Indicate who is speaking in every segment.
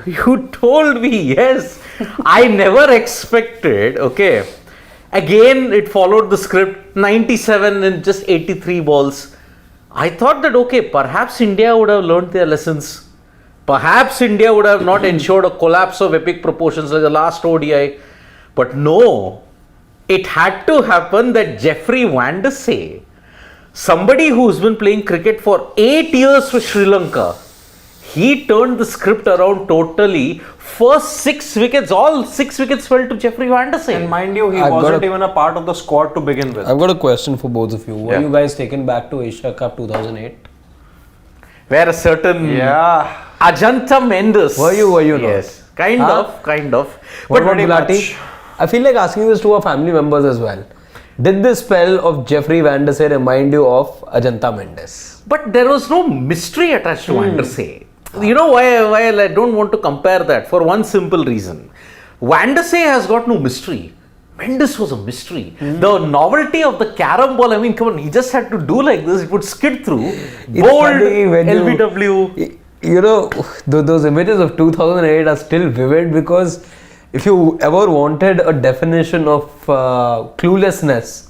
Speaker 1: You told me, yes. I never expected, okay. Again, it followed the script, 97 in just 83 balls. I thought that, okay, perhaps India would have learned their lessons. Perhaps India would have not ensured a collapse of epic proportions like the last ODI. But no, it had to happen that Jeffrey Vandersay, somebody who's been playing cricket for 8 years for Sri Lanka, he turned the script around totally. First 6 wickets, all 6 wickets fell to Jeffrey Vandersay.
Speaker 2: And mind you, he wasn't even a part of the squad to begin with.
Speaker 3: I've got a question for both of you. Were you guys taken back to Asia Cup 2008?
Speaker 1: Where a certain Ajanta Mendes.
Speaker 3: Were you not?
Speaker 1: Yes, kind of.
Speaker 3: What about Gulati? I feel like asking this to our family members as well. Did the spell of Jeffrey Vandersay remind you of Ajanta Mendes?
Speaker 1: But there was no mystery attached to Vandersay. You know why I don't want to compare that? For one simple reason. Vandersay has got no mystery. Mendes was a mystery. The novelty of the carom ball, I mean, come on, he just had to do like this, it would skid through. Bold, LBW.
Speaker 3: You know, those images of 2008 are still vivid because if you ever wanted a definition of cluelessness,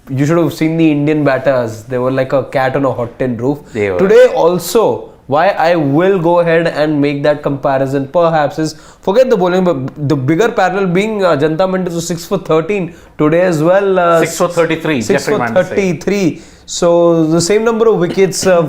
Speaker 3: you should have seen the Indian batters. They were like a cat on a hot tin roof. Today also, why I will go ahead and make that comparison perhaps is, forget the bowling, but the bigger parallel being Ajanta Mendes was 6 for 13 today as well.
Speaker 1: 6 for 33.
Speaker 3: 6 for 33. So the same number of wickets a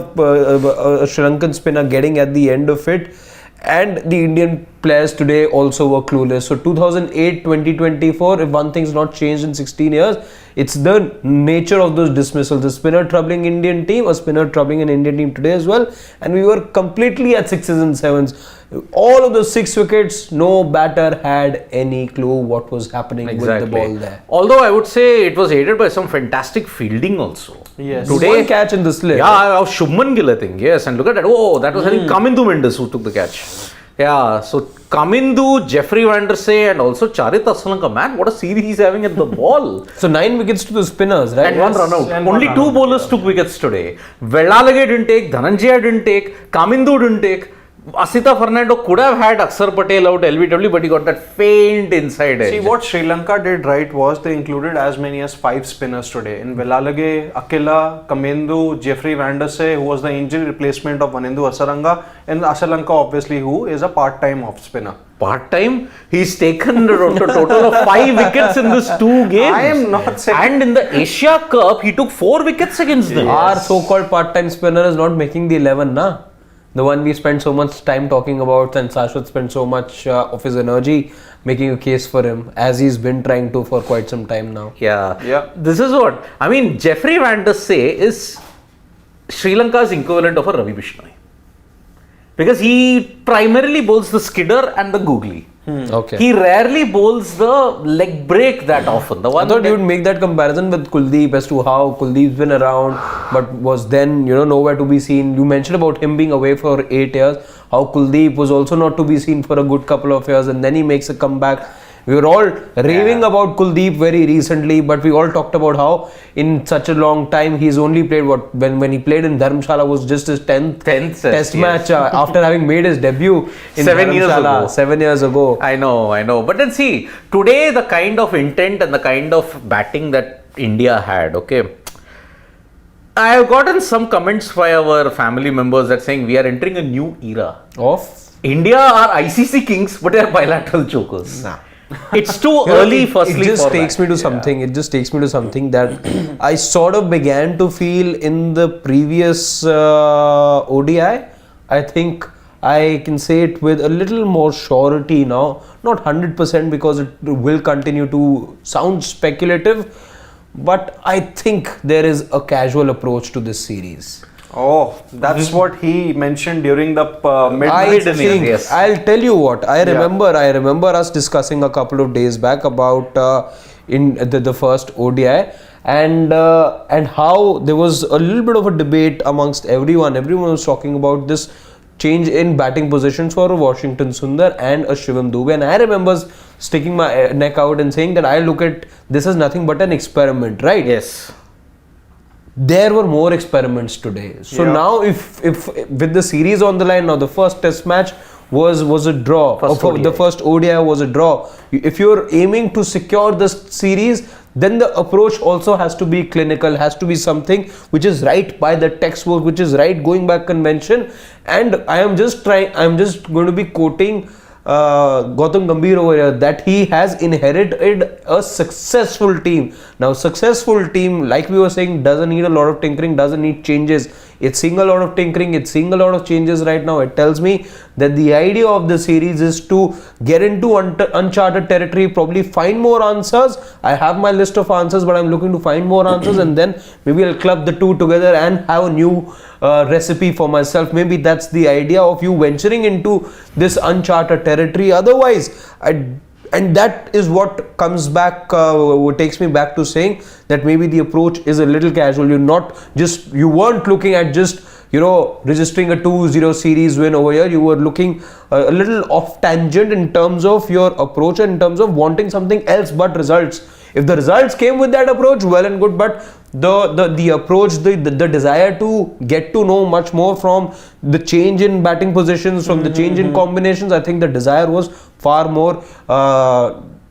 Speaker 3: Sri Lankan spinner getting at the end of it. And the Indian players today also were clueless. So 2008, 2024, if one thing's not changed in 16 years, it's the nature of those dismissals. The spinner troubling Indian team, a spinner troubling an Indian team today as well. And we were completely at 6s and 7s. All of the 6 wickets, no batter had any clue what was happening with the ball there.
Speaker 1: Although I would say it was aided by some fantastic fielding also.
Speaker 3: Yes. Today, one catch in the slip.
Speaker 1: Yeah, Shubman Gill, I think. Yes, and look at that. Oh, that was I think Kamindu Mendes who took the catch. Yeah, so Kamindu, Jeffrey Vandersay and also Charit Asalanka, man, what a series he's having at the ball.
Speaker 3: So 9 wickets to the spinners, right?
Speaker 1: And one run out. Only 2 bowlers took wickets today. Velalage didn't take, Dhananjaya didn't take, Kamindu didn't take. Asita Fernando could have had Akshar Patel out LBW, but he got that faint inside edge.
Speaker 2: See, what Sri Lanka did right was they included as many as 5 spinners today. In Velalage, Akila, Kamindu, Jeffrey Vandersay, who was the injury replacement of Vanindu Asaranga, and Asalanka, obviously, who is a part-time off spinner.
Speaker 1: Part-time? He's taken a total of 5 wickets in this 2 games.
Speaker 2: I am not saying.
Speaker 1: And in the Asia Cup, he took 4 wickets against them.
Speaker 3: Our so-called part-time spinner is not making the 11, na? The one we spent so much time talking about, and Shashwat spent so much of his energy making a case for him, as he's been trying to for quite some time now.
Speaker 1: Yeah. This is what, I mean, Jeffrey Vandersay is Sri Lanka's equivalent of a Ravi Bishnoi. Because he primarily bowls the skidder and the googly.
Speaker 3: Okay.
Speaker 1: He rarely bowls the leg break that often. The one
Speaker 3: I thought you would make that comparison with Kuldeep as to how Kuldeep's been around but was then, nowhere to be seen. You mentioned about him being away for 8 years, how Kuldeep was also not to be seen for a good couple of years, and then he makes a comeback. We were all raving about Kuldeep very recently, but we all talked about how in such a long time he's only played when he played in Dharamshala was just his 10th test match after having made his debut in 7 years ago.
Speaker 1: I know. But then see, today the kind of intent and the kind of batting that India had, okay. I have gotten some comments by our family members that saying we are entering a new era.
Speaker 3: Of?
Speaker 1: India are ICC kings, but they are bilateral chokers.
Speaker 3: Nah.
Speaker 1: It's too early, firstly.
Speaker 3: It just takes me to something. It just takes me to something that I sort of began to feel in the previous ODI. I think I can say it with a little more surety now. Not 100% because it will continue to sound speculative, but I think there is a casual approach to this series.
Speaker 2: Oh, that's what he mentioned during the mid innings.
Speaker 1: Yes.
Speaker 3: I'll tell you what. I remember us discussing a couple of days back about in the first ODI and how there was a little bit of a debate amongst everyone. Everyone was talking about this change in batting positions for a Washington Sundar and a Shivam Dube, and I remember sticking my neck out and saying that I look at this as nothing but an experiment, right?
Speaker 1: Yes.
Speaker 3: There were more experiments today. So now if with the series on the line, now the first test match was a draw.
Speaker 1: First
Speaker 3: Or
Speaker 1: ODI.
Speaker 3: the first ODI was a draw. If you're aiming to secure this series, then the approach also has to be clinical, has to be something which is right by the textbook, which is right going by convention. And I'm just going to be quoting Gautam Gambhir over here, that he has inherited a successful team. Now, successful team, like we were saying, doesn't need a lot of tinkering, doesn't need changes. It's seeing a lot of tinkering, it's seeing a lot of changes right now. It tells me that the idea of the series is to get into uncharted territory, probably find more answers. I have my list of answers, but I'm looking to find more answers, and then maybe I'll club the two together and have a new recipe for myself. Maybe that's the idea of you venturing into this uncharted territory. Otherwise, and that is what comes back, what takes me back to saying that maybe the approach is a little casual. You weren't looking at just, registering a 2-0 series win over here. You were looking a little off tangent in terms of your approach and in terms of wanting something else but results. If the results came with that approach, well and good, but the approach, the desire to get to know much more from the change in batting positions, from the change in combinations, I think the desire was far more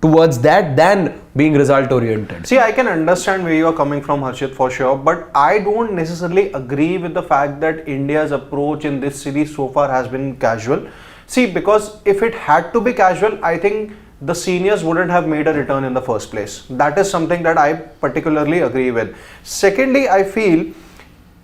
Speaker 3: towards that than being result oriented.
Speaker 2: See, I can understand where you are coming from, Harshit, for sure, but I don't necessarily agree with the fact that India's approach in this series so far has been casual. See, because if it had to be casual, I think the seniors wouldn't have made a return in the first place. That is something that I particularly agree with. Secondly, I feel,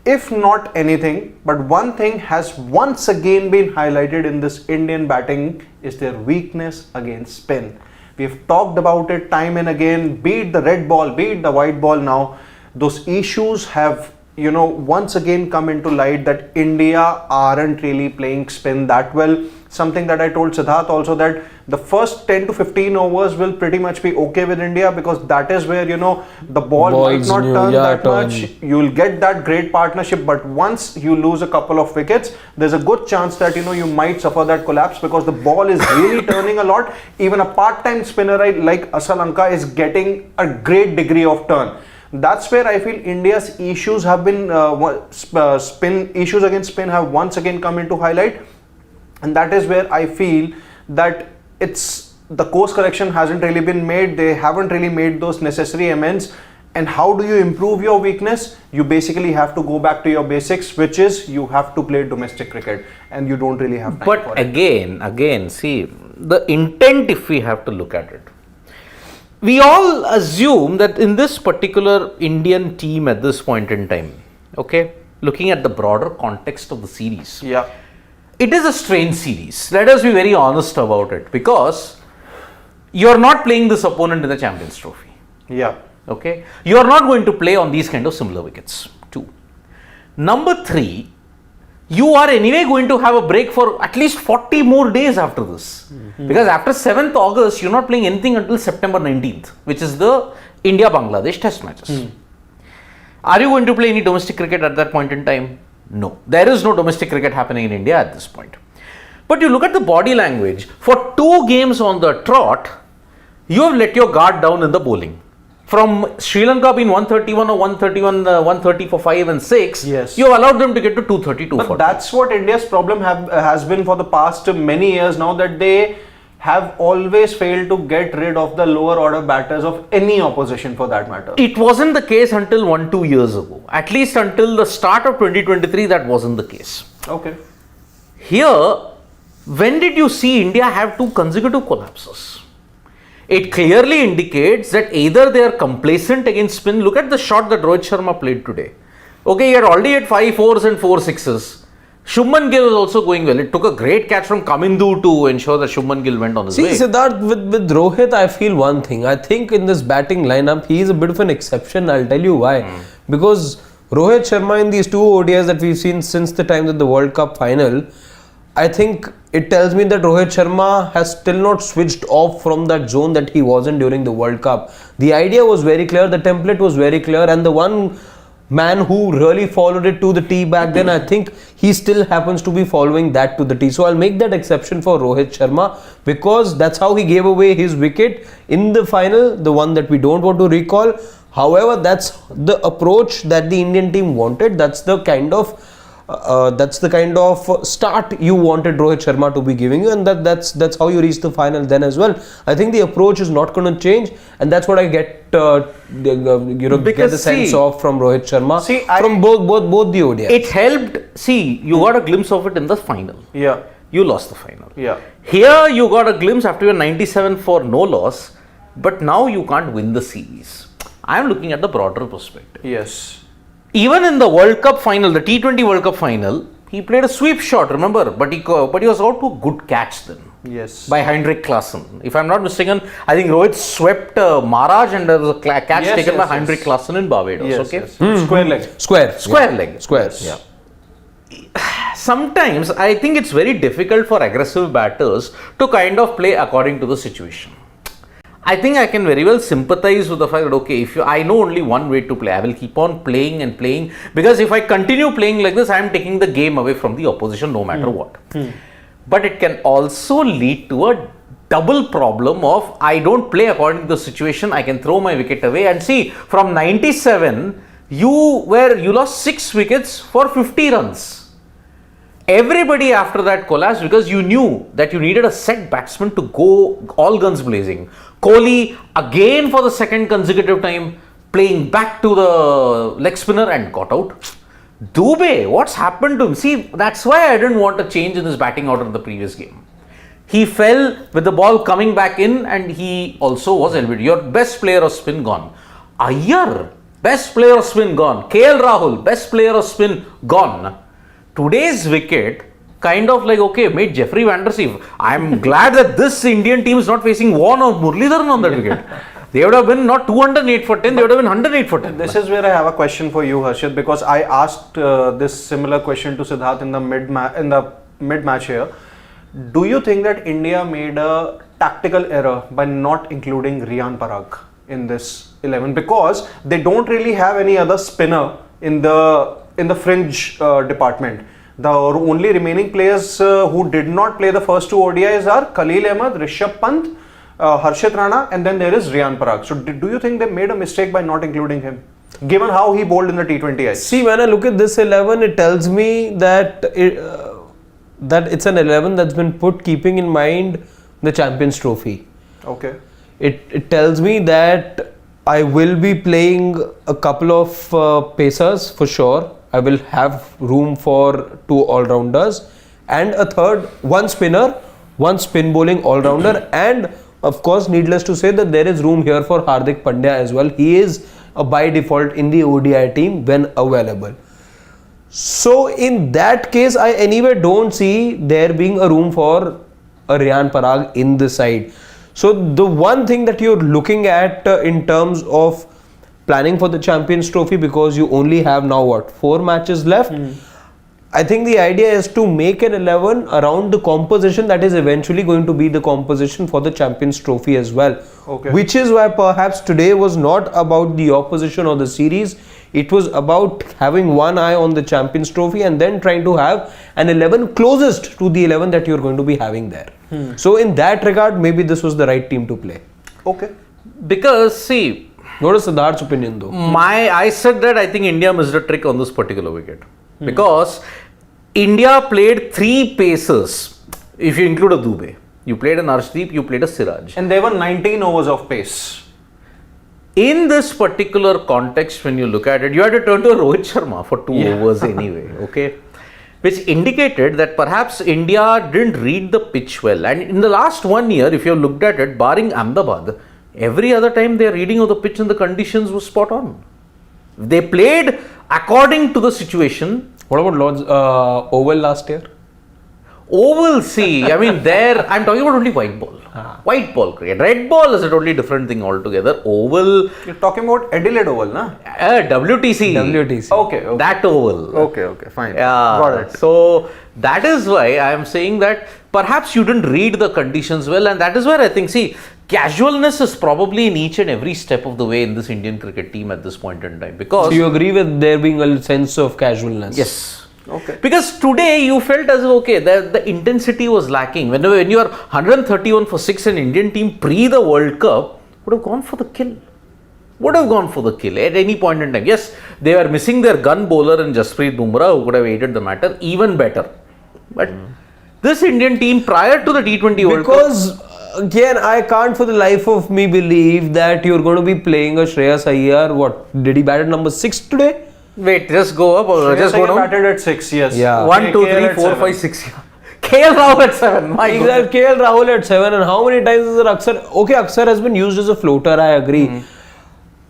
Speaker 2: if not anything, but one thing has once again been highlighted in this Indian batting is their weakness against spin. We've talked about it time and again, be it the red ball, be it the white ball now. Those issues have, once again come into light that India aren't really playing spin that well. Something that I told Siddharth also, that the first 10 to 15 overs will pretty much be okay with India, because that is where, the ball
Speaker 3: Balls
Speaker 2: might not
Speaker 3: new,
Speaker 2: turn
Speaker 3: yeah,
Speaker 2: that much. You'll get that great partnership, but once you lose a couple of wickets, there's a good chance that, you might suffer that collapse, because the ball is really turning a lot. Even a part-time spinner like Asalanka is getting a great degree of turn. That's where I feel India's issues have been, issues against spin have once again come into highlight. And that is where I feel that the course correction hasn't really been made. They haven't really made those necessary amends. And how do you improve your weakness? You basically have to go back to your basics, which is you have to play domestic cricket, and you don't really have time for it.
Speaker 1: But again, see, the intent, if we have to look at it, we all assume that in this particular Indian team at this point in time, okay, looking at the broader context of the series,
Speaker 2: Yeah.
Speaker 1: it is a strange series. Let us be very honest about it, because you are not playing this opponent in the Champions Trophy.
Speaker 2: Yeah.
Speaker 1: Okay, you are not going to play on these kind of similar wickets. 2. Number 3, you are anyway going to have a break for at least 40 more days after this, because after 7th August you're not playing anything until September 19th, which is the India-Bangladesh test matches. Are you going to play any domestic cricket at that point in time? No, there is no domestic cricket happening in India at this point. But you look at the body language, for 2 games on the trot, you have let your guard down in the bowling. From Sri Lanka being 131 or 130 for 5 and 6,
Speaker 2: Yes.
Speaker 1: you have allowed them to get to 230, 240.
Speaker 2: But that's what India's problem has been for the past many years now, that they have always failed to get rid of the lower order batters of any opposition for that matter.
Speaker 1: It wasn't the case until 1-2 years ago. At least until the start of 2023, that wasn't the case.
Speaker 2: Okay.
Speaker 1: Here, when did you see India have 2 consecutive collapses? It clearly indicates that either they are complacent against spin. Look at the shot that Rohit Sharma played today. Okay, he had already had 5 4s and 4 6s. Shubman Gill was also going well. It took a great catch from Kamindu to ensure that Shubman Gill went on his way.
Speaker 3: Siddharth, with Rohit, I feel one thing. I think in this batting lineup, he is a bit of an exception. I'll tell you why. Because Rohit Sharma in these 2 ODIs that we've seen since the time of the World Cup final, I think it tells me that Rohit Sharma has still not switched off from that zone that he was in during the World Cup. The idea was very clear, the template was very clear, and the one man who really followed it to the T back then, I think he still happens to be following that to the T. So I'll make that exception for Rohit Sharma, because that's how he gave away his wicket in the final, the one that we don't want to recall. However, that's the approach that the Indian team wanted. That's the kind of that's the kind of start you wanted Rohit Sharma to be giving you, and that's how you reach the final then as well. I think the approach is not going to change, and that's what I get get the sense of from Rohit Sharma from both the ODIs.
Speaker 1: It helped. See, you got a glimpse of it in the final.
Speaker 2: Yeah.
Speaker 1: You lost the final.
Speaker 2: Yeah.
Speaker 1: Here you got a glimpse after your 97 for no loss, but now you can't win the series. I am looking at the broader perspective.
Speaker 2: Yes.
Speaker 1: Even in the World Cup final, the T20 World Cup final, he played a sweep shot, remember? But he was out to a good catch then.
Speaker 2: Yes.
Speaker 1: By Heinrich Klaassen. If I'm not mistaken, I think Rohit swept Maharaj and there was a catch taken by Heinrich Klaassen in Barbados.
Speaker 2: Yes,
Speaker 1: okay.
Speaker 2: yes. Square leg.
Speaker 1: Square leg.
Speaker 3: Square.
Speaker 1: Yeah. Sometimes I think it's very difficult for aggressive batters to kind of play according to the situation. I think I can very well sympathize with the fact that okay, I know only one way to play, I will keep on playing and playing, because if I continue playing like this, I am taking the game away from the opposition no matter what. But it can also lead to a double problem of I don't play according to the situation, I can throw my wicket away. And see, from 97, you lost 6 wickets for 50 runs. Everybody after that collapsed because you knew that you needed a set batsman to go all guns blazing. Kohli again for the second consecutive time playing back to the leg spinner and got out. Dubey, what's happened to him? See, that's why I didn't want a change in his batting order in the previous game. He fell with the ball coming back in and he also was elevated. Your best player of spin gone. Iyer, best player of spin gone. KL Rahul, best player of spin gone. Today's wicket kind of like, okay, made Jeffrey Vandersay. I'm glad that this Indian team is not facing Vaughan or Muralidharan on that wicket. They would have been not 208 for 10, they would have been 108 for 10.
Speaker 2: This is where I have a question for you, Harshit, because I asked this similar question to Siddharth in the mid-match here. Do you think that India made a tactical error by not including Riyan Parag in this 11? Because they don't really have any other spinner in the fringe department. The only remaining players who did not play the first 2 ODIs are Khalil Ahmed, Rishabh Pant, Harshit Rana, and then there is Riyan Parag. So do you think they made a mistake by not including him, given how he bowled in the T20I?
Speaker 3: See, when I look at this 11, it tells me that it's an 11 that's been put keeping in mind the Champions Trophy.
Speaker 2: Okay.
Speaker 3: It tells me that I will be playing a couple of pacers for sure. I will have room for 2 all-rounders and one spinner, 1 spin bowling all-rounder, and of course, needless to say that there is room here for Hardik Pandya as well. He is by default in the ODI team when available. So in that case, I anyway don't see there being a room for a Riyan Parag in the side. So the one thing that you're looking at in terms of planning for the Champions Trophy, because you only have now 4 matches left, I think the idea is to make an 11 around the composition that is eventually going to be the composition for the Champions Trophy as well.
Speaker 2: Okay.
Speaker 3: Which is why perhaps today was not about the opposition or the series. It was about having one eye on the Champions Trophy and then trying to have an 11 closest to the 11 that you're going to be having there. So in that regard, maybe this was the right team to play.
Speaker 2: Okay.
Speaker 1: Because see,
Speaker 3: what is Siddharth's opinion though?
Speaker 1: I said that I think India missed a trick on this particular wicket. Because India played 3 pacers, if you include a Dubey. You played an Arshdeep, you played a Siraj.
Speaker 2: And there were 19 overs of pace.
Speaker 1: In this particular context, when you look at it, you had to turn to Rohit Sharma for 2 overs anyway, okay? Which indicated that perhaps India didn't read the pitch well. And in the last 1 year, if you have looked at it, barring Ahmedabad, every other time their reading of the pitch and the conditions was spot on. They played according to the situation.
Speaker 3: What about Lord's Oval last year?
Speaker 1: Oval, see, I mean there, I'm talking about only white ball. White ball cricket. Red ball is a totally different thing altogether. Oval.
Speaker 2: You're talking about Adelaide Oval, na?
Speaker 1: WTC.
Speaker 2: Okay.
Speaker 1: That oval.
Speaker 2: Okay, fine.
Speaker 1: Yeah.
Speaker 2: Got it.
Speaker 1: So that is why I am saying that perhaps you didn't read the conditions well, and that is where I think, see, casualness is probably in each and every step of the way in this Indian cricket team at this point in time. Because
Speaker 3: so you agree with there being a sense of casualness?
Speaker 1: Yes.
Speaker 2: Okay.
Speaker 1: Because today you felt as if, okay, the intensity was lacking. When you are 131 for 6, an Indian team pre the World Cup would have gone for the kill. would have gone for the kill at any point in time. Yes, they were missing their gun bowler in Jasprit Bumrah, who could have aided the matter even better. But this Indian team prior to the T20 World Cup,
Speaker 3: Because again, I can't for the life of me believe that you're going to be playing a Shreyas Iyer. What did he bat at number 6 today?
Speaker 1: wait, just go up or just go down.
Speaker 2: Batted at 6, yes.
Speaker 3: Yeah.
Speaker 1: 1, 2,
Speaker 2: KL
Speaker 1: 3,
Speaker 2: at
Speaker 1: 4,
Speaker 2: 7.
Speaker 1: 5, 6. KL Rahul at 7. My God.
Speaker 3: Exactly. KL Rahul at 7, and how many times is Aksar? Okay, Aksar has been used as a floater, I agree.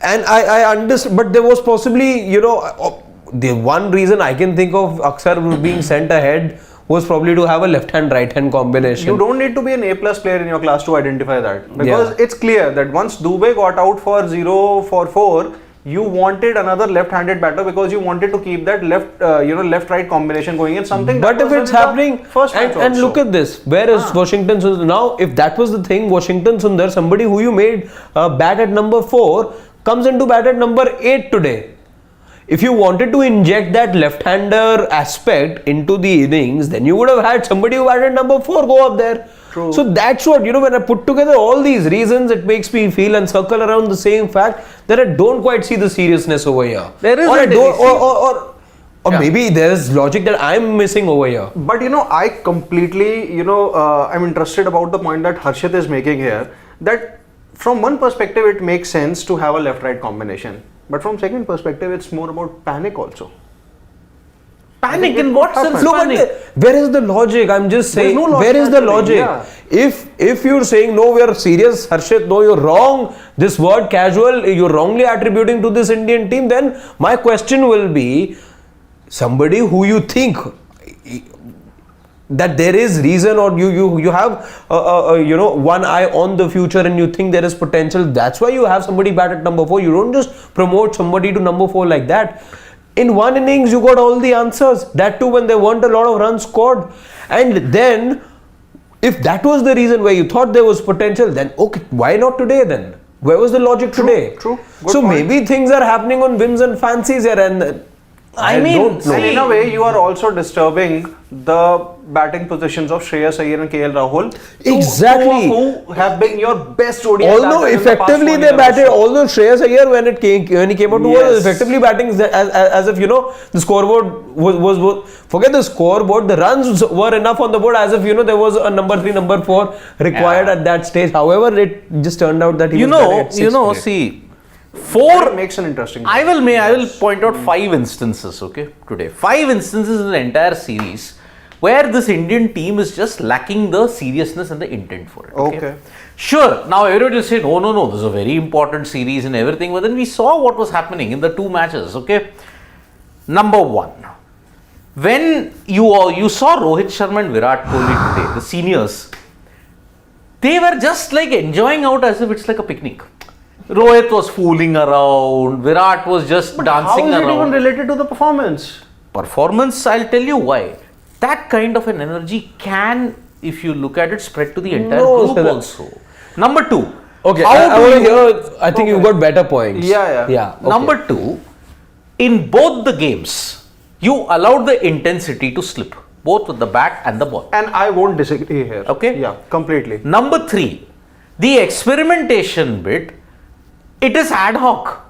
Speaker 3: And I understand, but there was possibly, the one reason I can think of Aksar being sent ahead was probably to have a left-hand, right-hand combination.
Speaker 2: You don't need to be an A+ player in your class to identify that. Because it's clear that once Dubey got out for 0 for 4, you wanted another left-handed batter because you wanted to keep that left-right combination going in something.
Speaker 3: But if it's happening,
Speaker 2: first match
Speaker 3: and look at this, where is Washington Sundar? Now, if that was the thing, Washington Sundar, somebody who you made bat at number 4, comes into bat at number 8 today. If you wanted to inject that left-hander aspect into the innings, then you would have had somebody who batted number 4 go up there.
Speaker 2: True.
Speaker 3: So that's what, when I put together all these reasons, it makes me feel and circle around the same fact that I don't quite see the seriousness over here.
Speaker 1: There is
Speaker 3: or
Speaker 1: a
Speaker 3: I don't,
Speaker 1: delicacy.
Speaker 3: or maybe there's logic that I'm missing over here.
Speaker 2: But I completely, I'm interested about the point that Harshit is making here, that from one perspective it makes sense to have a left-right combination. But from second perspective, it's more about panic also.
Speaker 1: Panic in what sense?
Speaker 3: No,
Speaker 1: Panic.
Speaker 3: but where is the logic? I'm just saying,
Speaker 2: no logic
Speaker 3: where is the
Speaker 2: actually,
Speaker 3: logic?
Speaker 2: yeah.
Speaker 3: If you're saying, no, we are serious, Harshit, no, you're wrong, this word casual, you're wrongly attributing to this Indian team, then my question will be, somebody who you think that there is reason, or you have one eye on the future and you think there is potential, that's why you have somebody bat at number 4. You don't just promote somebody to number 4 like that. In one innings you got all the answers, that too when there weren't a lot of runs scored. And then if that was the reason where you thought there was potential, then okay, why not today then? Where was the logic today?
Speaker 2: True. Good
Speaker 3: So
Speaker 2: point.
Speaker 3: maybe things are happening on whims and fancies here, and
Speaker 1: I mean,
Speaker 3: don't know.
Speaker 2: And in a way, you are also disturbing the batting positions of Shreyas Iyer and KL Rahul.
Speaker 3: Exactly.
Speaker 2: Who have been your best ODI
Speaker 3: Although
Speaker 2: batters in the past
Speaker 3: effectively
Speaker 2: 1
Speaker 3: they
Speaker 2: year
Speaker 3: batted,
Speaker 2: also.
Speaker 3: although Shreyas Iyer when he came out to
Speaker 2: Yes.
Speaker 3: was effectively batting as if the scoreboard was forget the scoreboard, the runs were enough on the board, as if there was a number 3, number 4 required at that stage. However, it just turned out that he was batting at 6 today.
Speaker 1: see,
Speaker 2: That makes an interesting.
Speaker 1: I will point out 5 instances, today. 5 instances in the entire series where this Indian team is just lacking the seriousness and the intent for it.
Speaker 2: Okay.
Speaker 1: Sure, now everybody will say, no, this is a very important series and everything, but then we saw what was happening in the 2 matches, Number 1, when you saw Rohit Sharma and Virat Kohli today, the seniors, they were just like enjoying out as if it's like a picnic. Rohit was fooling around, Virat was just dancing
Speaker 2: How is it
Speaker 1: around.
Speaker 2: even related to the performance?
Speaker 1: Performance, I'll tell you why. That kind of an energy can, if you look at it, spread to the entire group
Speaker 3: Siddharth.
Speaker 1: also. Number 2.
Speaker 3: Okay,
Speaker 1: how
Speaker 3: I
Speaker 1: do
Speaker 3: want to
Speaker 1: you-
Speaker 3: hear. I think you've got better points.
Speaker 2: Yeah.
Speaker 3: Okay.
Speaker 1: Number 2, in both the games, you allowed the intensity to slip, both with the bat and the ball.
Speaker 2: And I won't disagree here.
Speaker 1: Okay.
Speaker 2: Yeah, completely.
Speaker 1: Number 3, the experimentation bit, it is ad hoc.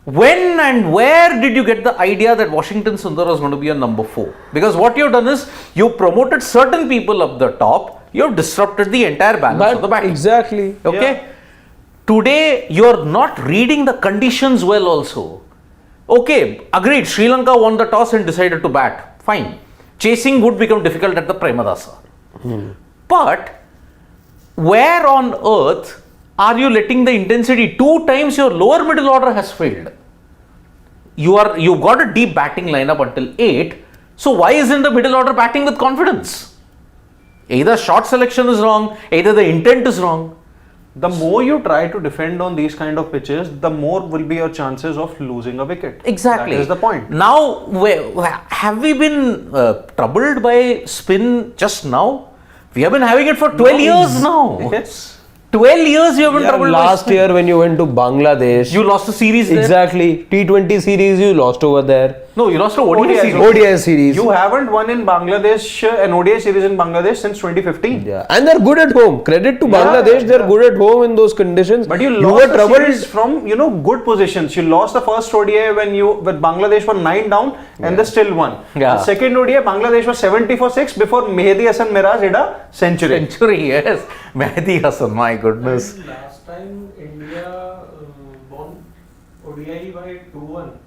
Speaker 1: When and where did you get the idea that Washington Sundar was going to be a number 4? Because what you've done is, you promoted certain people up the top, you've disrupted the entire balance of the batting.
Speaker 3: Exactly.
Speaker 1: Okay.
Speaker 2: Yeah.
Speaker 1: Today, you're not reading the conditions well also. Okay, agreed, Sri Lanka won the toss and decided to bat. Fine. Chasing would become difficult at the Premadasa. But, where on earth are you letting the intensity? 2 times your lower middle order has failed. You've got a deep batting lineup until 8. So why isn't the middle order batting with confidence? Either shot selection is wrong, either the intent is wrong.
Speaker 2: The more you try to defend on these kind of pitches, the more will be your chances of losing a wicket.
Speaker 1: Exactly.
Speaker 2: That is the point.
Speaker 1: Now, have we been troubled by spin just now? We have been having it for 12 years now.
Speaker 2: Yes.
Speaker 1: 12 years you have been
Speaker 3: Yeah,
Speaker 1: troubled by
Speaker 3: last
Speaker 1: spin.
Speaker 3: year when you went to Bangladesh,
Speaker 1: You lost the series there.
Speaker 3: exactly, T20 series you lost over there.
Speaker 1: No, you lost to ODI series.
Speaker 3: ODI series.
Speaker 2: You haven't won in Bangladesh, an ODI series in Bangladesh since 2015.
Speaker 3: Yeah, and they're good at home. Credit to
Speaker 2: Yeah,
Speaker 3: Bangladesh, they're
Speaker 2: yeah.
Speaker 3: good at home in those conditions.
Speaker 2: But you
Speaker 3: were
Speaker 2: lost the
Speaker 3: troubled.
Speaker 2: series from good positions. You lost the first ODI when Bangladesh were 9 down and they still won.
Speaker 1: Yeah.
Speaker 2: The second ODI, Bangladesh was 70 for 6 before Mehdi Hasan Miraj hit a century.
Speaker 1: Century, yes. Mehdi Hasan, my goodness.
Speaker 4: And last time India won ODI by 2-1.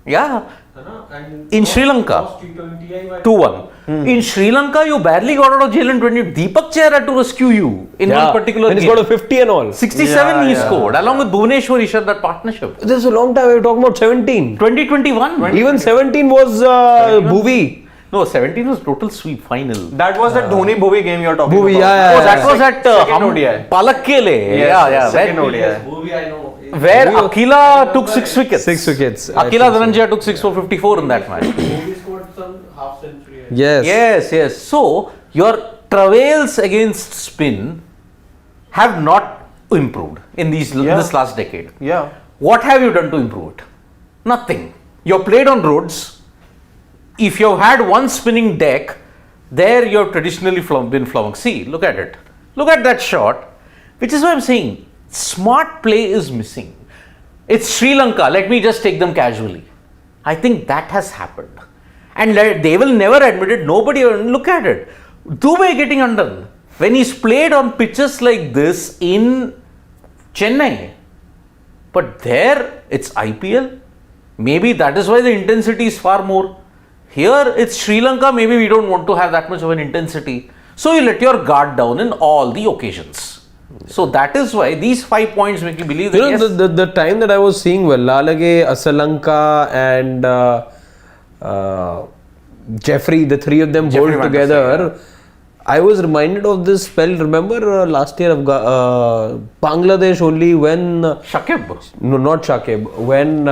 Speaker 1: Yeah.
Speaker 4: And
Speaker 1: In Sri Lanka.
Speaker 4: lost T20I by
Speaker 1: 2-1. In Sri Lanka, you barely got out of jail in 20. Deepak Chair had to rescue you in one particular
Speaker 3: and he's
Speaker 1: game.
Speaker 3: got a 50 and all.
Speaker 1: 67 he scored, along with Bhuvneshwar he shared that partnership.
Speaker 3: This is a long time. We're talking about 17.
Speaker 1: 2021.
Speaker 3: Even 17 was Bhuvi.
Speaker 1: No, 17 was total sweep final.
Speaker 2: That was that Dhoni Bhuvi game you're talking
Speaker 3: Bhuvi,
Speaker 2: about.
Speaker 3: yeah,
Speaker 1: Oh, that was at
Speaker 2: Second ODI.
Speaker 1: Palakkele.
Speaker 2: Yes, second
Speaker 1: Where,
Speaker 2: ODI.
Speaker 4: Yes, movie I know.
Speaker 1: where Akila took 6 wickets.
Speaker 3: 6 wickets.
Speaker 1: Akila Dhananjaya took 6 for 54 in that match.
Speaker 4: Movie scored some half century.
Speaker 3: Yes.
Speaker 1: Yes. So, your travails against spin have not improved in this last decade.
Speaker 2: Yeah.
Speaker 1: What have you done to improve it? Nothing. You're played on roads. If you've had one spinning deck, there you've traditionally been flummoxed. See, look at it. Look at that shot, which is why I'm saying smart play is missing. It's Sri Lanka. Let me just take them casually. I think that has happened. And they will never admit it. Nobody, look at it. Dubey getting undone. When he's played on pitches like this in Chennai, but there it's IPL. Maybe that is why the intensity is far more. Here it's Sri Lanka, maybe we don't want to have that much of an intensity. So you let your guard down in all the occasions. So that is why these 5 points make you believe that
Speaker 3: You know, the time that I was seeing Vellalage, Asalanka and Jeffrey, the three of them bowled together, I was reminded of this spell. Remember last year of Bangladesh only when
Speaker 1: Shakib.
Speaker 3: No, not Shakib. When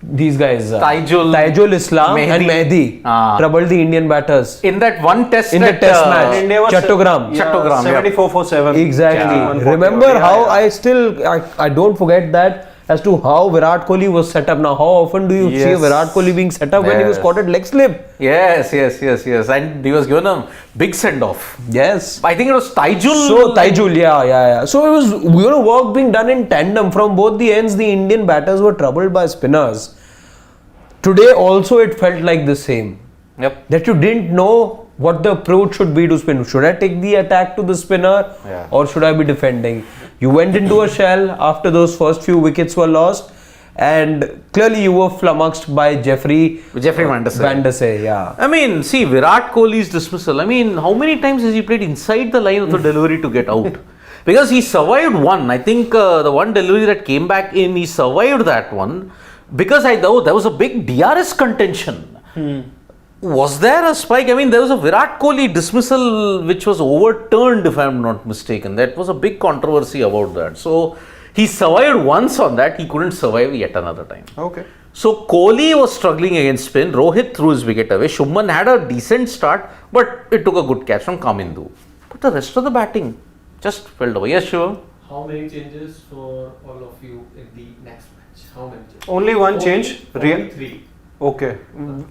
Speaker 3: these guys
Speaker 1: Taijul
Speaker 3: Islam and Mehdi troubled the Indian batters
Speaker 1: in that one test
Speaker 3: in the test match.
Speaker 2: India was
Speaker 3: Chattogram.
Speaker 1: Chattogram,
Speaker 2: 74 for 7.
Speaker 3: Exactly. Remember how I don't forget that as to how Virat Kohli was set up. Now, how often do you see a Virat Kohli being set up when he was caught at leg slip?
Speaker 1: Yes. And he was given a big send off.
Speaker 3: Yes.
Speaker 1: I think it was Taijul.
Speaker 3: So Taijul, yeah. So it was work being done in tandem from both the ends. The Indian batters were troubled by spinners. Today also it felt like the same.
Speaker 1: Yep.
Speaker 3: That you didn't know what the approach should be to spin. Should I take the attack to the spinner or should I be defending? You went into a shell after those first few wickets were lost, and clearly you were flummoxed by Jeffrey Vandersay, yeah.
Speaker 1: I mean, see, Virat Kohli's dismissal. I mean, how many times has he played inside the line of the delivery to get out? Because he survived one. I think the one delivery that came back in, he survived that one. Because I know there was a big DRS contention. Was there a spike? I mean, there was a Virat Kohli dismissal which was overturned, if I'm not mistaken. That was a big controversy about that. So, he survived once on that. He couldn't survive yet another time.
Speaker 2: Okay.
Speaker 1: So, Kohli was struggling against spin. Rohit threw his wicket away. Shubman had a decent start, but it took a good catch from Kamindu. But the rest of the batting just fell away. Yes, Shivam?
Speaker 4: How many changes for all of you in the next match? How many changes?
Speaker 2: Only one change.
Speaker 4: Only 3.
Speaker 2: Okay.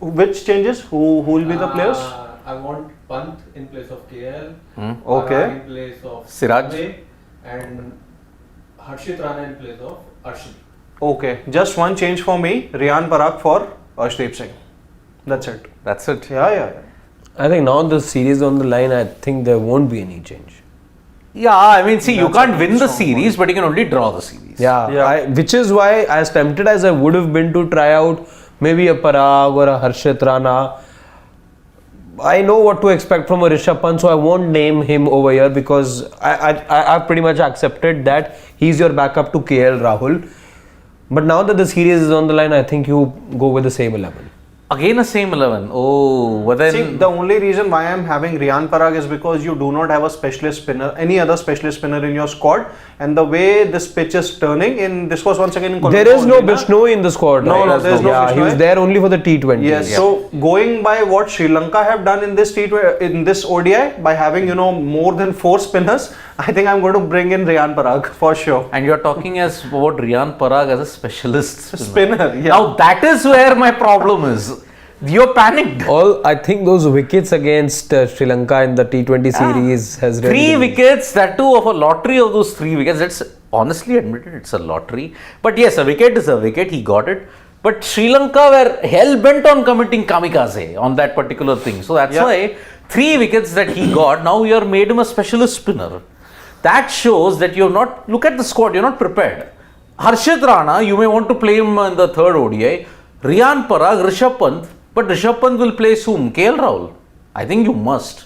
Speaker 2: Which changes? Who will be the players?
Speaker 4: I want Pant in place of KL.
Speaker 2: Okay.
Speaker 4: Parag in place of
Speaker 1: Siraj.
Speaker 4: Siraj. And Harshit Rana in place of Arshdeep.
Speaker 2: Okay. Just one change for me. Riyan Parag for Arshdeep Singh. That's it.
Speaker 1: That's it.
Speaker 2: Yeah.
Speaker 3: I think now the series on the line, I think there won't be any change.
Speaker 1: Yeah, I mean, see, you
Speaker 2: That's
Speaker 1: can't
Speaker 2: a
Speaker 1: win the
Speaker 2: strong
Speaker 1: series, but you can only draw the series.
Speaker 3: Yeah. Which is why, as tempted as I would have been to try out maybe a Parag or a Harshit Rana, I know what to expect from a Rishabh Pant, so I won't name him over here because I've pretty much accepted that he's your backup to KL Rahul. But now that the series is on the line, I think you go with the same 11.
Speaker 1: Again, a same 11. Oh, but then.
Speaker 2: See, the only reason why I'm having Riyan Parag is because you do not have a specialist spinner, any other specialist spinner in your squad, and the way this pitch is turning, this was once again in
Speaker 3: There is no Bishnoi in the squad.
Speaker 2: No, there's no
Speaker 3: He was
Speaker 2: Bishnoi.
Speaker 3: there only for the T20.
Speaker 2: Yes, so going by what Sri Lanka have done in this ODI, by having more than 4 spinners, I think I'm going to bring in Riyan Parag for sure.
Speaker 1: And you're talking as about Riyan Parag as a specialist
Speaker 2: Spinner, yeah.
Speaker 1: Now that is where my problem is. You're panicked.
Speaker 3: I think those wickets against Sri Lanka in the T20 series has really
Speaker 1: Three
Speaker 3: been-
Speaker 1: wickets, that too of a lottery of those 3 wickets. That's honestly admitted, it's a lottery. But yes, a wicket is a wicket. He got it. But Sri Lanka were hell bent on committing kamikaze on that particular thing. So that's why 3 wickets that he got. Now you are made him a specialist spinner. That shows that you're not. Look at the squad. You're not prepared. Harshit Rana, you may want to play him in the 3rd ODI. Riyan Parag, Rishabh Pant. But Rishabh Pant will play soon. KL Rahul. I think you must.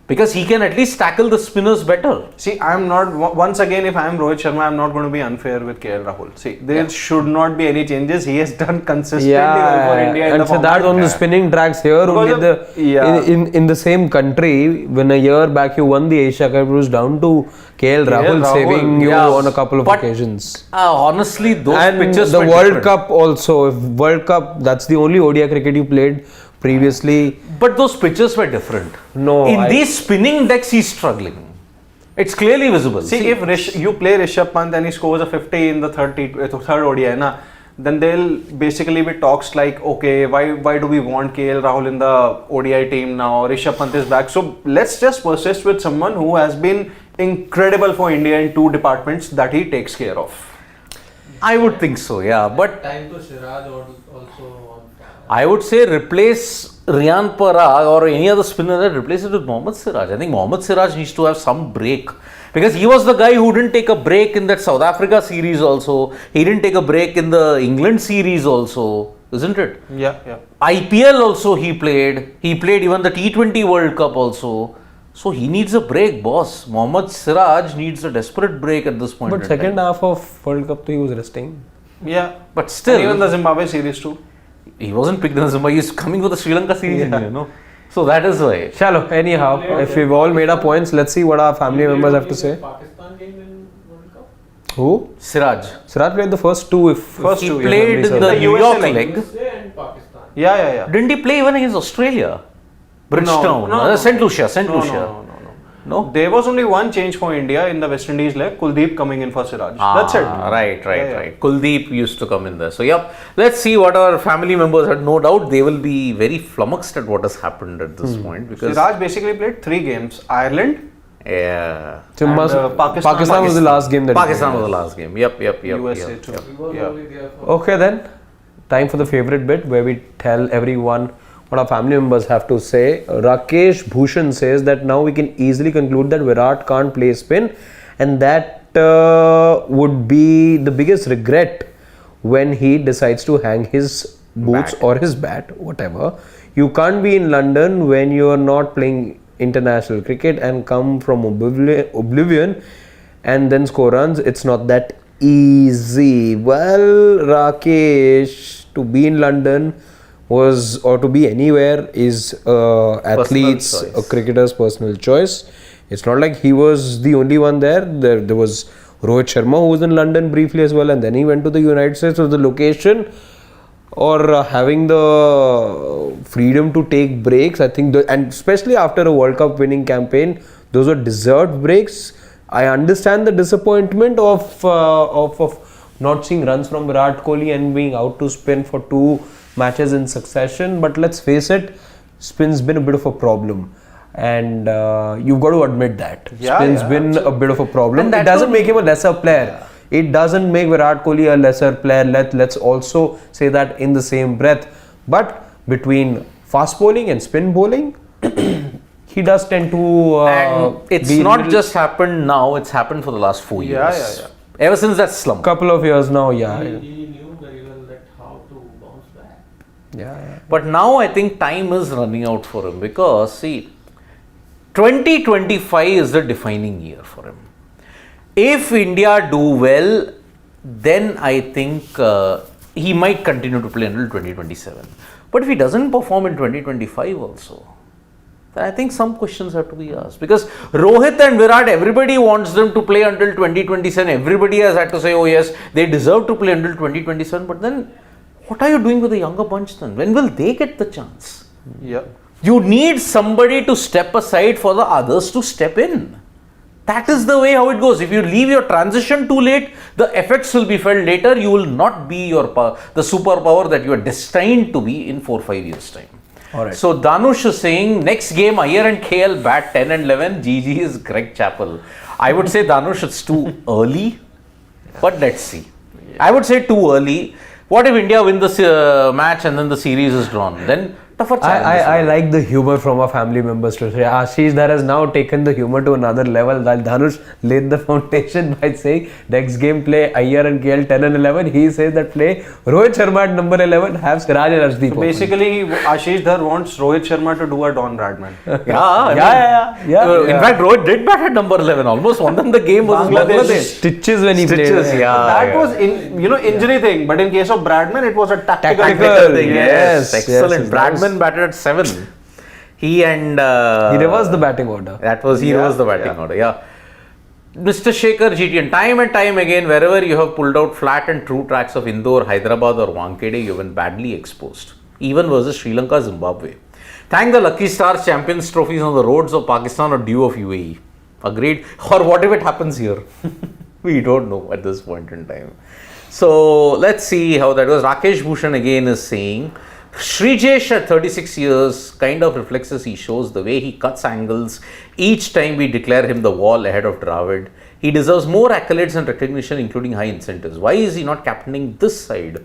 Speaker 1: Because he can at least tackle the spinners better.
Speaker 2: See, I'm not, once again, if I'm Rohit Sharma, I'm not going to be unfair with KL Rahul. See, there should not be any changes. He has done consistently well for India in
Speaker 3: and
Speaker 2: the
Speaker 3: so
Speaker 2: format.
Speaker 3: that on the spinning tracks here
Speaker 2: Because
Speaker 3: only in the same country, when a year back you won the Asia Cup, it was down to KL Rahul
Speaker 2: Rahul,
Speaker 3: saving you
Speaker 1: yeah.
Speaker 3: on a couple of
Speaker 1: But-
Speaker 3: occasions.
Speaker 1: Honestly, those
Speaker 3: And
Speaker 1: pitches
Speaker 3: the
Speaker 1: were
Speaker 3: World
Speaker 1: different.
Speaker 3: Cup also, if World Cup, that's the only ODI cricket you played previously.
Speaker 1: But those pitches were different.
Speaker 3: No,
Speaker 1: In these spinning decks, he's struggling. It's clearly visible.
Speaker 2: See, if you play Rishabh Pant and he scores a 50 in the third ODI, then there'll basically be talks like, okay, why do we want KL Rahul in the ODI team now? Rishabh Pant is back. So let's just persist with someone who has been incredible for India in 2 departments that he takes care of.
Speaker 1: I would think so, yeah. But
Speaker 4: Time to Siraj also on.
Speaker 1: I would say replace Riyan Parag or any other spinner that replace it with Mohammad Siraj. I think Mohammad Siraj needs to have some break. Because he was the guy who didn't take a break in that South Africa series also. He didn't take a break in the England series also. Isn't it?
Speaker 2: Yeah.
Speaker 1: IPL also he played. He played even the T20 World Cup also. So he needs a break, boss. Mohammad Siraj needs a desperate break at this point.
Speaker 3: But
Speaker 1: in
Speaker 3: second
Speaker 1: time.
Speaker 3: half of World Cup, he was resting.
Speaker 2: Yeah.
Speaker 1: But still,
Speaker 2: And even the Zimbabwe series too.
Speaker 1: he wasn't picked in the Zimbabwe. He's coming for the Sri Lanka series, you know. So that is why.
Speaker 3: Shallow. Anyhow, if we've all made our points, let's see what our family members have to say.
Speaker 4: Pakistan game in World Cup.
Speaker 3: Who?
Speaker 1: Siraj.
Speaker 3: Siraj played the first 2.
Speaker 2: First
Speaker 1: He
Speaker 2: 2, yeah.
Speaker 1: played in the
Speaker 2: The
Speaker 1: New
Speaker 2: USA
Speaker 1: York
Speaker 2: leg.
Speaker 1: leg.
Speaker 4: USA and Pakistan.
Speaker 2: Yeah.
Speaker 1: Didn't he play even against Australia? Bridgetown.
Speaker 2: No.
Speaker 1: St. Lucia.
Speaker 2: No. There was only one change for India in the West Indies leg. Kuldeep coming in for Siraj. That's it.
Speaker 1: Right. Kuldeep used to come in there. So, yep. Let's see what our family members had. No doubt they will be very flummoxed at what has happened at this point. Because,
Speaker 2: Siraj basically played 3 games. Ireland,
Speaker 1: yeah.
Speaker 3: So
Speaker 2: And,
Speaker 3: Pakistan was the last game that he
Speaker 1: Pakistan
Speaker 3: played.
Speaker 1: was the last game. Yep.
Speaker 2: USA
Speaker 1: yep.
Speaker 2: too.
Speaker 4: He was
Speaker 2: Yeah.
Speaker 4: only there for.
Speaker 3: Okay then, time for the favorite bit where we tell everyone what our family members have to say. Rakesh Bhushan says that now we can easily conclude that Virat can't play spin, and that would be the biggest regret when he decides to hang his boots or his bat, whatever. You can't be in London when you are not playing international cricket and come from oblivion and then score runs. It's not that easy. Well, Rakesh, to be in London or to be anywhere is athlete's,
Speaker 1: choice.
Speaker 3: a cricketer's personal choice. It's not like he was the only one there. There was Rohit Sharma who was in London briefly as well, and then he went to the United States. So the location or having the freedom to take breaks, I think, and especially after a World Cup winning campaign, those are deserved breaks. I understand the disappointment of not seeing runs from Virat Kohli and being out to spin for 2 matches in succession, but let's face it, spin's been a bit of a problem, and you've got to admit that spin's been a bit of a problem.
Speaker 1: And
Speaker 3: It
Speaker 1: that
Speaker 3: doesn't
Speaker 1: too-
Speaker 3: make him a lesser player. It doesn't make Virat Kohli a lesser player. Let's also say that in the same breath. But between fast bowling and spin bowling, he does tend to
Speaker 1: And it's
Speaker 3: be
Speaker 1: not
Speaker 3: little-
Speaker 1: just happened now, it's happened for the last 4 years.
Speaker 2: Yeah.
Speaker 1: Ever since that slump.
Speaker 3: couple of years now. Yeah.
Speaker 4: He knew very well that how to bounce back.
Speaker 3: Yeah.
Speaker 1: But now I think time is running out for him because, see, 2025 is the defining year for him. If India do well, then I think he might continue to play until 2027. But if he doesn't perform in 2025 also, then I think some questions have to be asked. Because Rohit and Virat, everybody wants them to play until 2027. Everybody has had to say, oh yes, they deserve to play until 2027. But then, what are you doing with the younger bunch then? When will they get the chance?
Speaker 2: Yeah.
Speaker 1: You need somebody to step aside for the others to step in. That is the way how it goes. If you leave your transition too late, the effects will be felt later. You will not be the superpower that you are destined to be in 4-5 years' time.
Speaker 3: Alright.
Speaker 1: So Danush is saying next game Iyer and KL bat 10 and 11. GG is Greg Chappell. I would say Danush it's too early, but let's see. I would say too early. What if India win this match and then the series is drawn? Then tougher challenge.
Speaker 3: I like the humor from our family members to say Ashish Dhar has now taken the humor to another level. While Dhanush laid the foundation by saying next game play Iyer and KL 10 and 11. He says that play Rohit Sharma at number 11, have Siraj and Arshdeep.
Speaker 2: So basically, Ashish Dhar wants Rohit Sharma to do a Don Bradman.
Speaker 1: In fact, Rohit did bat at number 11. Almost won them the game versus Bangladesh.
Speaker 3: Stitches when he
Speaker 1: Stitches,
Speaker 3: played.
Speaker 1: yeah.
Speaker 2: That was injury thing, but in case of Bradman, it was a tactical thing.
Speaker 1: Yes, excellent.
Speaker 3: yes,
Speaker 1: Bradman batted at 7. He and
Speaker 3: He reversed the batting order.
Speaker 1: that was he reversed the batting order. Yeah. Mr. Shekhar GTN, time and time again, wherever you have pulled out flat and true tracks of Indore, Hyderabad, or Wankhede, you have been badly exposed. Even versus Sri Lanka, Zimbabwe. Thank the Lucky Stars Champions trophies on the roads of Pakistan or due of UAE. Agreed. Or what if it happens here? We don't know at this point in time. So let's see how that goes. Rakesh Bhushan again is saying, Srijesh at 36 years kind of reflects as he shows the way he cuts angles each time we declare him the wall ahead of Dravid. He deserves more accolades and recognition, including high incentives. Why is he not captaining this side?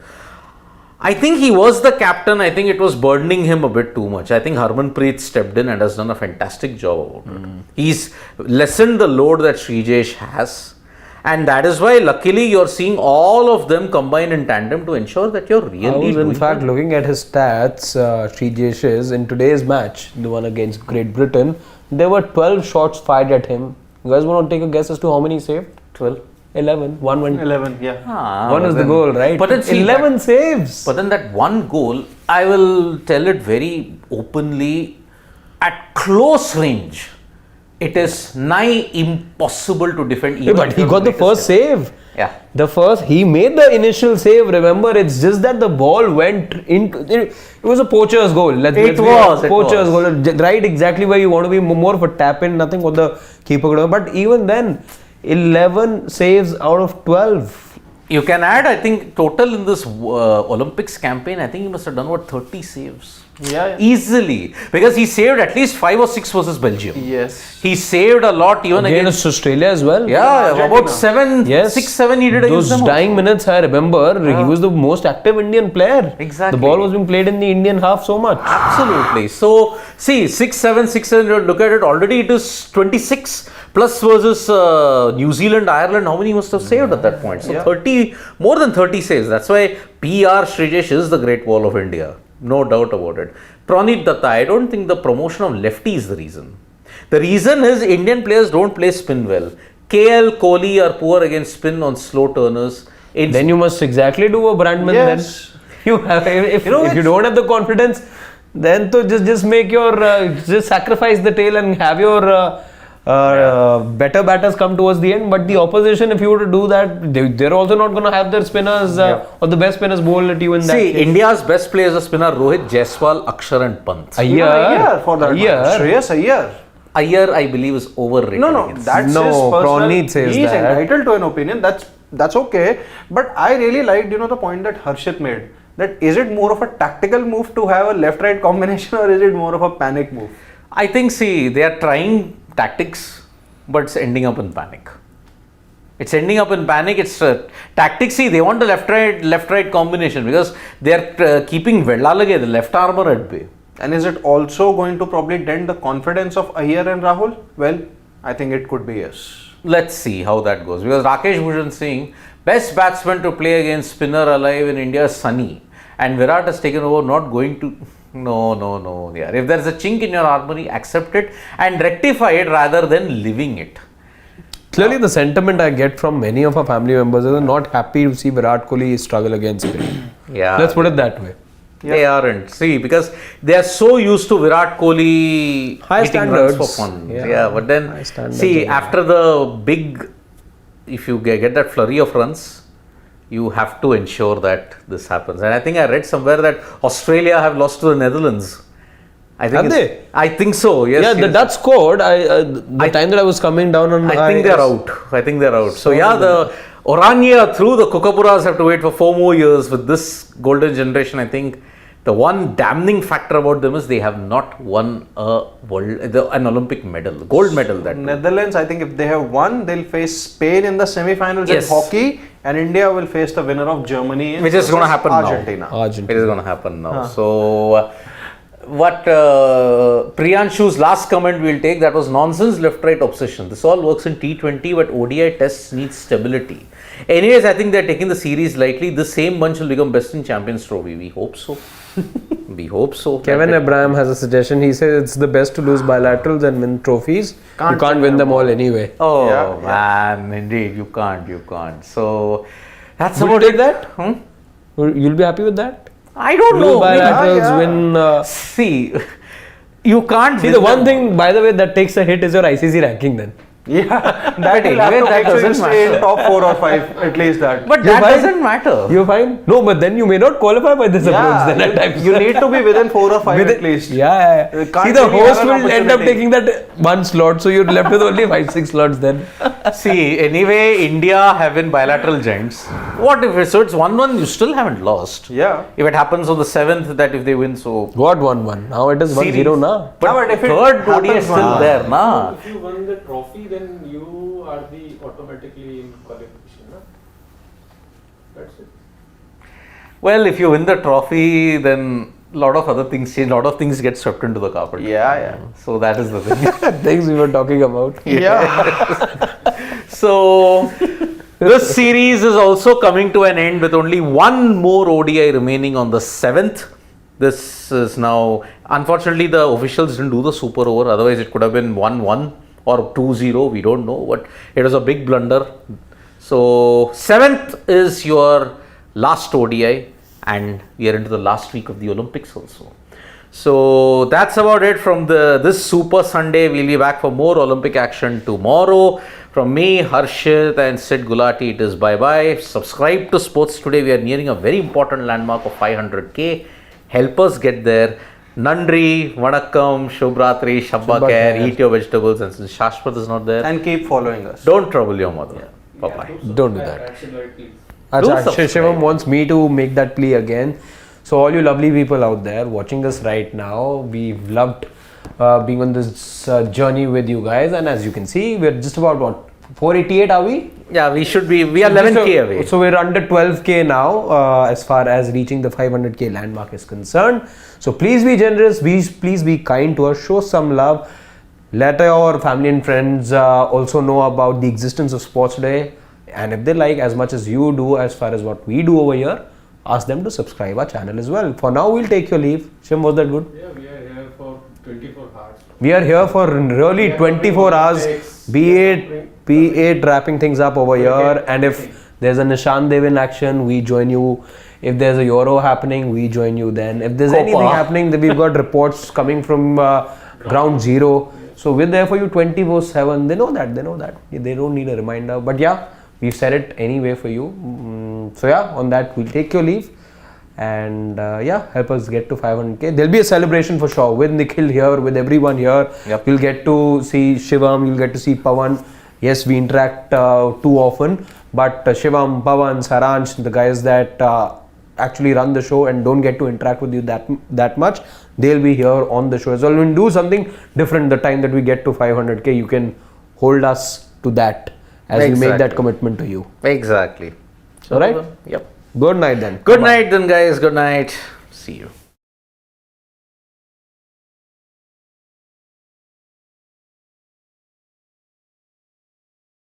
Speaker 1: I think he was the captain. I think it was burdening him a bit too much. I think Harmanpreet stepped in and has done a fantastic job about it. He's lessened the load that Srijesh has. And that is why, luckily, you're seeing all of them combine in tandem to ensure that you're really
Speaker 3: I was
Speaker 1: doing
Speaker 3: in fact
Speaker 1: good.
Speaker 3: looking at his stats, Srijesh's, in today's match, the one against Great Britain. There were 12 shots fired at him. You guys want to take a guess as to how many he saved?
Speaker 1: 12.
Speaker 3: 11. One went.
Speaker 2: 11, yeah.
Speaker 3: One was the goal, right?
Speaker 1: But then see
Speaker 3: 11 saves.
Speaker 1: But then that one goal, I will tell it very openly, at close range, it is nigh impossible to defend.
Speaker 3: Yeah, but he got the first save.
Speaker 1: Yeah.
Speaker 3: He made the initial save. Remember, it's just that the ball went into. It was a poacher's goal. Let's be honest. Poacher's goal. Right, exactly where you want to be. More of a tap in, nothing what the keeper could have. But even then, 11 saves out of 12.
Speaker 1: You can add, I think, total in this Olympics campaign, I think he must have done 30 saves.
Speaker 2: Yeah.
Speaker 1: Easily. Because he saved at least 5 or 6 versus Belgium.
Speaker 2: Yes.
Speaker 1: He saved a lot even
Speaker 3: Against Australia as well.
Speaker 1: Yeah,
Speaker 2: Argentina.
Speaker 1: about 6, 7 he did against
Speaker 3: Those
Speaker 1: them.
Speaker 3: dying minutes, I remember, he was the most active Indian player.
Speaker 1: Exactly.
Speaker 3: The ball was being played in the Indian half so much.
Speaker 1: Absolutely. So, see, 6, 7, look at it, already it is 26 plus versus New Zealand, Ireland, how many he must have saved at that point? So, 30, more than 30 saves. That's why PR Srijesh is the great wall of India. No doubt about it. Pranit Datta, I don't think the promotion of lefty is the reason. The reason is Indian players don't play spin well. KL, Kohli are poor against spin on slow turners.
Speaker 3: Then you must exactly do a Brandman.
Speaker 2: Yes.
Speaker 3: Then you have, if you don't have the confidence, then to just make your just sacrifice the tail and have your better batters come towards the end. But the opposition, if you were to do that, they're also not going to have their spinners or the best spinners bowl at you in that.
Speaker 1: See, India's best players are spinner Rohit, Jaiswal, Akshar and Pant.
Speaker 2: Iyer for that.
Speaker 3: Iyer.
Speaker 2: Shreyas Iyer.
Speaker 1: Iyer, I believe, is overrated.
Speaker 2: No, that's his
Speaker 3: Pranit
Speaker 2: personal.
Speaker 3: says
Speaker 2: He's
Speaker 3: that.
Speaker 2: entitled to an opinion. That's okay. But I really liked, the point that Harshit made. That is it more of a tactical move to have a left-right combination, or is it more of a panic move?
Speaker 1: I think, see, they are trying tactics, but it's ending up in panic. It's ending up in panic. It's tactics. See, they want the left-right combination because they are keeping Vedlalage, the left armour, at bay.
Speaker 2: And is it also going to probably dent the confidence of Iyer and Rahul? Well, I think it could be yes.
Speaker 1: Let's see how that goes. Because Rakesh Bhushan saying, best batsman to play against spinner alive in India is Sunny. And Virat has taken over, not going to... No. Yeah. If there's a chink in your armory, accept it and rectify it rather than living it.
Speaker 3: Clearly, the sentiment I get from many of our family members is not happy to see Virat Kohli struggle against spin.
Speaker 1: Yeah.
Speaker 3: Let's put it that way.
Speaker 1: They aren't. See, because they are so used to Virat Kohli
Speaker 3: High
Speaker 1: hitting runs
Speaker 3: standards.
Speaker 1: for fun.
Speaker 3: Yeah.
Speaker 1: Yeah, but then,
Speaker 3: High standards,
Speaker 1: see,
Speaker 3: yeah.
Speaker 1: after the big, if you get that flurry of runs, you have to ensure that this happens. And I think I read somewhere that Australia have lost to the Netherlands I think
Speaker 3: Have
Speaker 1: it's-
Speaker 3: they?
Speaker 1: I think so. Yes.
Speaker 3: Yeah, the
Speaker 1: yes.
Speaker 3: Dutch scored. The time that I was coming down on.
Speaker 1: I think they're out. I think they're out. So yeah, the Oranje are through. The Kookaburras have to wait for 4 more years. With this golden generation, I think the one damning factor about them is they have not won an Olympic medal, gold medal. That too.
Speaker 2: Netherlands, I think if they have won, they'll face Spain in the semi-finals
Speaker 1: Yes.
Speaker 2: in hockey, and India will face the winner of Germany,
Speaker 1: Which is going to happen
Speaker 2: Argentina.
Speaker 1: now. It is going to happen now. So, what Priyanshu's last comment we'll take, that was nonsense left-right obsession. This all works in T20, but ODI tests need stability. Anyways, I think they're taking the series lightly. The same bunch will become best in Champions Trophy. We hope so. We hope so.
Speaker 3: Kevin Abraham has a suggestion. He says it's the best to lose bilaterals and win trophies. You can't win them all anyway.
Speaker 1: Oh
Speaker 2: Yeah.
Speaker 1: man, indeed, you can't. So that's
Speaker 3: Would you
Speaker 1: about
Speaker 3: take
Speaker 1: it.
Speaker 3: that?
Speaker 1: Hmm?
Speaker 3: You'll be happy with that?
Speaker 1: I don't
Speaker 3: Lose
Speaker 1: know.
Speaker 3: bilaterals, win.
Speaker 1: See, you can't.
Speaker 3: See,
Speaker 1: win
Speaker 3: the one
Speaker 1: them.
Speaker 3: thing, by the way, that takes a hit is your ICC ranking then.
Speaker 2: Yeah,
Speaker 1: But
Speaker 2: that will
Speaker 1: anyway,
Speaker 2: have to
Speaker 1: that
Speaker 2: make sure you
Speaker 1: doesn't
Speaker 2: stay in
Speaker 1: matter.
Speaker 2: top 4 or 5, at least that.
Speaker 1: But
Speaker 3: You're
Speaker 1: that
Speaker 3: fine.
Speaker 1: doesn't matter.
Speaker 3: You're fine? No, but then you may not qualify by this approach then at times.
Speaker 2: you need to be within 4 or 5
Speaker 3: With
Speaker 2: at
Speaker 3: it-
Speaker 2: least.
Speaker 3: Yeah.
Speaker 2: You can't
Speaker 3: See, the
Speaker 2: really
Speaker 3: host
Speaker 2: have
Speaker 3: will
Speaker 2: an
Speaker 3: end up
Speaker 2: opportunity.
Speaker 3: taking that one slot, so you're left with only 5-6 slots then.
Speaker 1: See, anyway, India have been bilateral giants. What if so it's 1-1, you still haven't lost.
Speaker 2: Yeah.
Speaker 1: If it happens on the 7th, that if they win, so.
Speaker 3: Got 1-1. Now it is 1-0
Speaker 1: Series.
Speaker 3: now.
Speaker 2: But if it
Speaker 1: Third ODI is
Speaker 2: happens
Speaker 1: still
Speaker 2: one-
Speaker 1: there, nah.
Speaker 4: If you won the trophy, then you are the automatically in qualification. No? That's it.
Speaker 1: Well, if you win the trophy, then a lot of other things change. A lot of things get swept into the carpet.
Speaker 2: Yeah.
Speaker 1: So that is the thing.
Speaker 3: Things we were talking about.
Speaker 1: So this series is also coming to an end with only one more ODI remaining on the 7th. This is now, unfortunately, the officials didn't do the super over. Otherwise, it could have been 1-1 or 2-0. We don't know. But it was a big blunder. So 7th is your last ODI, and we are into the last week of the Olympics also. So that's about it from this Super Sunday. We'll be back for more Olympic action tomorrow. From me, Harshit and Sid Gulati, it is bye-bye. Subscribe to Sports Today. We are nearing a very important landmark of 500k. Help us get there. Nandri, Vanakkam, Shubhratri, Shabba Khair, eat your vegetables, and since Shashwat is not there,
Speaker 2: And keep following us.
Speaker 1: don't trouble your mother. Bye-bye.
Speaker 3: Don't do that.
Speaker 4: Action light, please.
Speaker 3: Achha,
Speaker 1: subscribe.
Speaker 3: Shivam wants me to make that plea again. So all you lovely people out there watching us right now, we've loved being on this journey with you guys, and as you can see, we're just about what, 488 are we?
Speaker 1: Yeah, we are 11k away.
Speaker 3: So we're under 12k now as far as reaching the 500k landmark is concerned. So please be generous, please be kind to us, show some love. Let your family and friends also know about the existence of Sports Today, and if they like as much as you do as far as what we do over here, ask them to subscribe our channel as well. For now, we'll take your leave. Shim, was that good?
Speaker 4: Yeah, we are here for 24 hours.
Speaker 3: We are here for really 24 hours, be it wrapping things up over here, and if there's a Nishan Dev in action, we join you. If there's a Euro happening, we join you then. If there's anything happening, then we've got reports coming from ground zero. So we're there for you 24/7. They know that. They don't need a reminder. But yeah, we've said it anyway for you. So yeah, on that, we'll take your leave. And help us get to 500k. There'll be a celebration for sure with Nikhil here, with everyone here.
Speaker 1: Yep.
Speaker 3: You'll get to see Shivam, you'll get to see Pawan. Yes, we interact too often, but Shivam, Pawan, Saransh, the guys that actually run the show and don't get to interact with you that much, they'll be here on the show as well. We'll do something different the time that we get to 500k. You can hold us to that as we make that
Speaker 1: Exactly.
Speaker 3: commitment to you.
Speaker 1: Exactly.
Speaker 3: All right?
Speaker 1: Yep.
Speaker 3: Good night then.
Speaker 1: Good
Speaker 3: Bye-bye.
Speaker 1: night then, guys. Good night. See you.